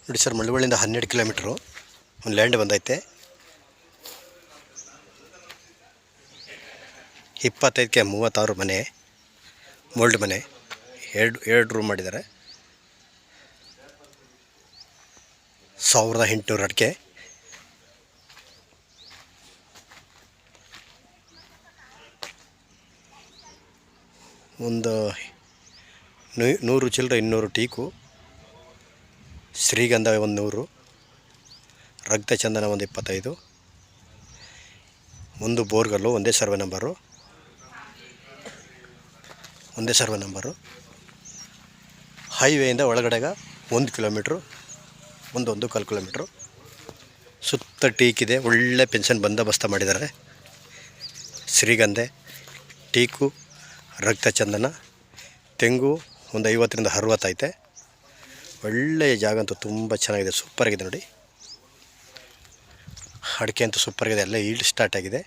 ನೋಡಿ sir, ಮಳವಳ್ಳಿಯಿಂದ 12 kilometre ಒಂದು land ಬಂದೈತೆ. 25ಕ್ಕೆ 36 ಮನೆ, ಮೋಲ್ಡ್ ಮನೆ, ಎರಡು ರೂಮ್ ಮಾಡಿದ್ದಾರೆ. 1800 ಅಡಿಕೆ. ಒಂದು 100 ಚಿಲ್ಲರೆ 200 ಟೀಕು, ಶ್ರೀಗಂಧ ಒಂದು 100, ರಕ್ತಚಂದನ ಒಂದು 25, ಒಂದು ಬೋರ್ಗಲ್ಲು, ಒಂದೇ ಸರ್ವೆ ನಂಬರು. ಹೈವೇಯಿಂದ ಒಳಗಡೆಗೆ 1 ಕಿಲೋಮೀಟ್ರು, 1.25 ಕಿಲೋಮೀಟ್ರು ಸುತ್ತ ಟೀಕಿದೆ. ಒಳ್ಳೆ ಪೆನ್ಷನ್ ಬಂದೋಬಸ್ತ ಮಾಡಿದ್ದಾರೆ. ಶ್ರೀಗಂಧೆ, ಟೀಕು, ರಕ್ತಚಂದನ, ತೆಂಗು ಒಂದು 50ರಿಂದ 60 ಐತೆ. ಒಳ್ಳೆಯ ಜಾಗ ಅಂತೂ ತುಂಬ ಚೆನ್ನಾಗಿದೆ, ಸೂಪರಾಗಿದೆ ನೋಡಿ. ಅಡಿಕೆ ಅಂತೂ ಸೂಪರಾಗಿದೆ, ಎಲ್ಲ ಈಲ್ಡ್ ಸ್ಟಾರ್ಟ್ ಆಗಿದೆ.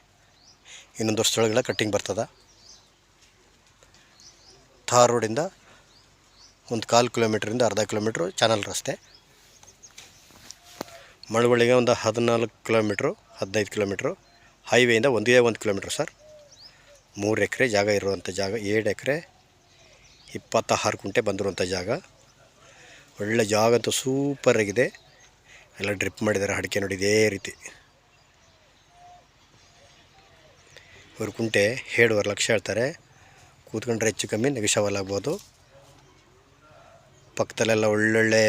ಇನ್ನೊಂದು ವರ್ಷದೊಳಗೆಲ್ಲ ಕಟ್ಟಿಂಗ್ ಬರ್ತದೆ. ಥಾರ್ ರೋಡಿಂದ 1/4 ಕಿಲೋಮೀಟ್ರಿಂದ ಅರ್ಧ ಕಿಲೋಮೀಟ್ರು ಚಾನಲ್ ರಸ್ತೆ. ಮಳವಳ್ಳಿಗೆ ಒಂದು 14 ಕಿಲೋಮೀಟ್ರು, 15 ಕಿಲೋಮೀಟ್ರು. ಹೈವೇಯಿಂದ 1 kilometre sir. 3 ಎಕರೆ ಜಾಗ ಇರುವಂಥ ಜಾಗ, 7 ಎಕರೆ 26 ಕುಂಟೆ ಬಂದಿರುವಂಥ ಜಾಗ. ಒಳ್ಳೆ ಜಾಗ ಅಂತೂ ಸೂಪರಾಗಿದೆ. ಎಲ್ಲ ಡ್ರಿಪ್ ಮಾಡಿದ್ದಾರೆ. ಅಡಿಕೆ ನೋಡಿ ಇದೇ ರೀತಿ. ಇವ್ರ ಕುಂಟೆ 7.5 ಲಕ್ಷ ಹೇಳ್ತಾರೆ. ಕೂತ್ಕೊಂಡ್ರೆ ಹೆಚ್ಚು ಕಮ್ಮಿ ನೆಗೋಷಿಯಬಲ್ ಆಗ್ಬೋದು. ಪಕ್ಕದಲ್ಲೆಲ್ಲ ಒಳ್ಳೊಳ್ಳೆ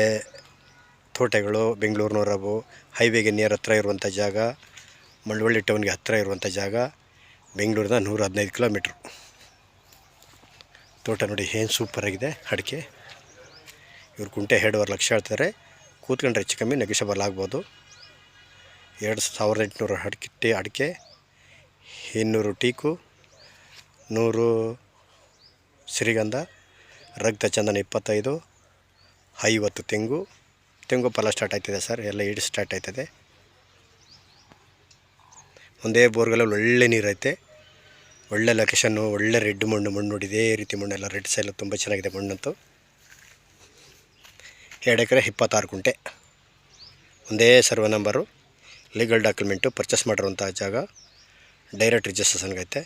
ತೋಟಗಳು, ಬೆಂಗಳೂರು ನೂರಬು, ಹೈವೇಗೆ ನಿಯರ್ ಹತ್ರ ಇರುವಂಥ ಜಾಗ, ಮಳವಳ್ಳಿ ಟೌನ್ಗೆ ಹತ್ತಿರ ಇರುವಂಥ ಜಾಗ. ಬೆಂಗಳೂರಿಂದ 115 ಕಿಲೋಮೀಟ್ರು. ತೋಟ ನೋಡಿ ಏನು ಸೂಪರಾಗಿದೆ ಅಡಿಕೆ. ಇವ್ರ ಕುಂಟೆ 7.5 ಲಕ್ಷ ಹೇಳ್ತಾರೆ. ಕೂತ್ಕೊಂಡ್ರೆ ಹೆಚ್ಚು ಕಮ್ಮಿ ನೆಗೋಷಿಯಬಲ್ ಆಗ್ಬೋದು. 2800 ಅಡಿಕೆ, 200 ಟೀಕು, 100 ಶ್ರೀಗಂಧ, ರಕ್ತಚಂದನ 25, 50 ತೆಂಗು ಫಲ ಸ್ಟಾರ್ಟ್ ಆಯ್ತದೆ ಸರ್. ಎಲ್ಲ ಈಡು ಸ್ಟಾರ್ಟ್ ಆಯ್ತದೆ. ಒಂದೇ ಬೋರ್ಗಲ್ಲಲ್ಲಿ ಒಳ್ಳೆ ನೀರೈತೆ. ಒಳ್ಳೆ ಲೊಕೇಶನ್ನು, ಒಳ್ಳೆ ರೆಡ್ ಮಣ್ಣು ನೋಡಿ ಇದೇ ರೀತಿ ಮಣ್ಣೆಲ್ಲ ರೆಡ್ ಸೈಲ್ ತುಂಬ ಚೆನ್ನಾಗಿದೆ ಮಣ್ಣಂತೂ. 2 ಎಕರೆ 26 ಕುಂಟೆ, ಒಂದೇ survey number, legal document, purchase ಮಾಡಿರುವಂಥ ಜಾಗ, ಡೈರೆಕ್ಟ್ ರಿಜಿಸ್ಟ್ರೇಷನ್ಗೈತೆ.